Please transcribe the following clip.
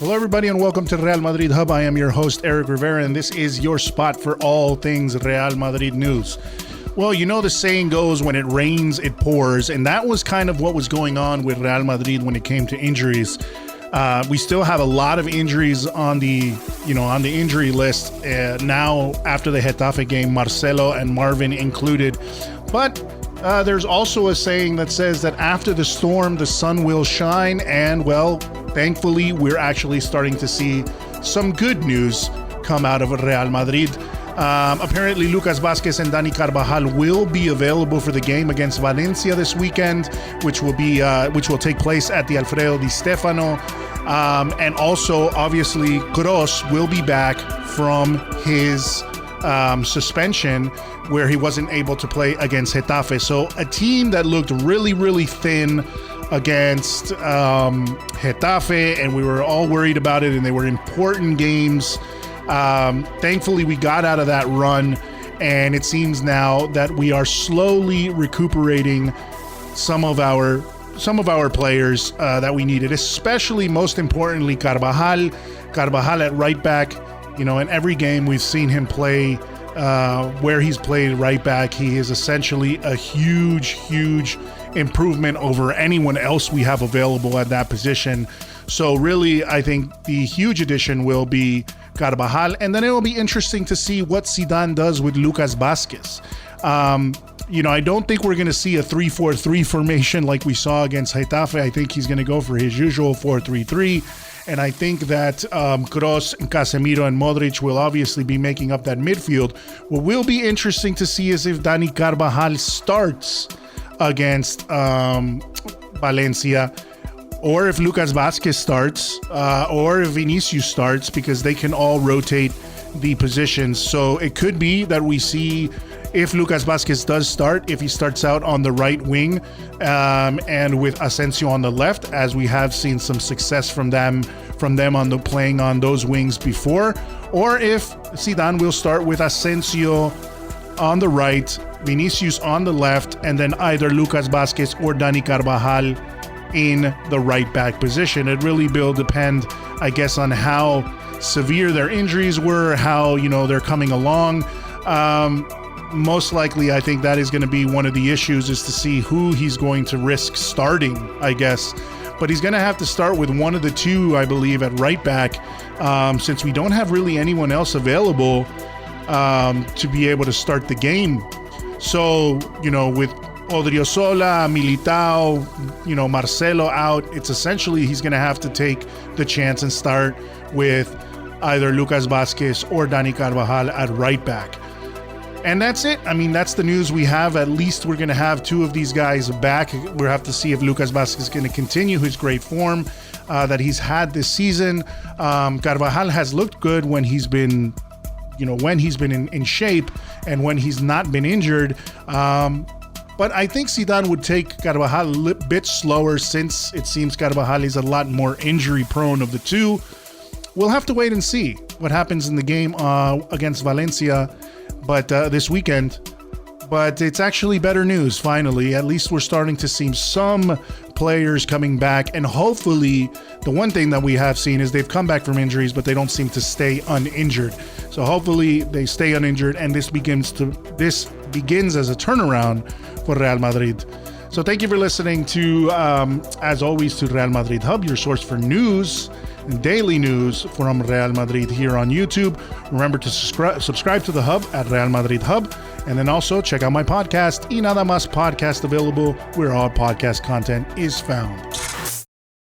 Hello, everybody, and welcome to Real Madrid Hub. I am your host, Eric Rivera, and this is your spot for all things Real Madrid news. Well, you know the saying goes, when it rains, it pours, and that was kind of what was going on with Real Madrid when it came to injuries. We still have a lot of injuries on the injury list now after the Getafe game, Marcelo and Marvin included. But there's also a saying that says that after the storm, the sun will shine, and well, thankfully, we're actually starting to see some good news come out of Real Madrid. Apparently, Lucas Vazquez and Dani Carvajal will be available for the game against Valencia this weekend, which will take place at the Alfredo Di Stefano. And also, obviously, Kroos will be back from his suspension where he wasn't able to play against Getafe. So a team that looked really, really thin against Getafe, and we were all worried about it, and they were important games. Thankfully, we got out of that run, and it seems now that we are slowly recuperating some of our players that we needed, especially, most importantly, Carvajal at right back. In every game we've seen him play where he's played right back. He is essentially a huge improvement over anyone else we have available at that position. So really, I think the huge addition will be Carvajal, and then it will be interesting to see what Zidane does with Lucas Vazquez. I don't think we're going to see a 3-4-3 formation like we saw against Getafe. I think he's going to go for his usual 4-3-3. And I think that Kroos and Casemiro and Modric will obviously be making up that midfield. What will be interesting to see is if Dani Carvajal starts against Valencia, or if Lucas Vazquez starts, or if Vinicius starts, because they can all rotate the positions. So it could be that we see, if Lucas Vazquez does start, if he starts out on the right wing and with Asensio on the left, as we have seen some success from them on the playing on those wings before, or if Zidane will start with Asensio on the right, Vinicius on the left, and then either Lucas Vazquez or Dani Carvajal in the right back position. It really will depend, I guess, on how severe their injuries were, how they're coming along. Most likely, I think that is going to be one of the issues, is to see who he's going to risk starting, I guess. But he's going to have to start with one of the two, I believe, at right back, since we don't have really anyone else available to be able to start the game. So, with Odriozola, Militao, Marcelo out, it's essentially he's going to have to take the chance and start with either Lucas Vazquez or Dani Carvajal at right back. And that's it. I mean, that's the news we have. At least we're going to have two of these guys back. We'll have to see if Lucas Vazquez is going to continue his great form that he's had this season. Carvajal has looked good when he's been, in shape and when he's not been injured. But I think Zidane would take Carvajal a bit slower, since it seems Carvajal is a lot more injury prone of the two. We'll have to wait and see what happens in the game against Valencia this weekend. But it's actually better news, finally. At least we're starting to see some players coming back, and hopefully the one thing that we have seen is they've come back from injuries, but they don't seem to stay uninjured. So hopefully they stay uninjured, and this begins as a turnaround for Real Madrid. So thank you for listening to, as always, to Real Madrid Hub, your source for news, daily news from Real Madrid here on YouTube. Remember to subscribe to the Hub at Real Madrid Hub, and then also check out my podcast, Y Nada Más Podcast, available where all podcast content is found.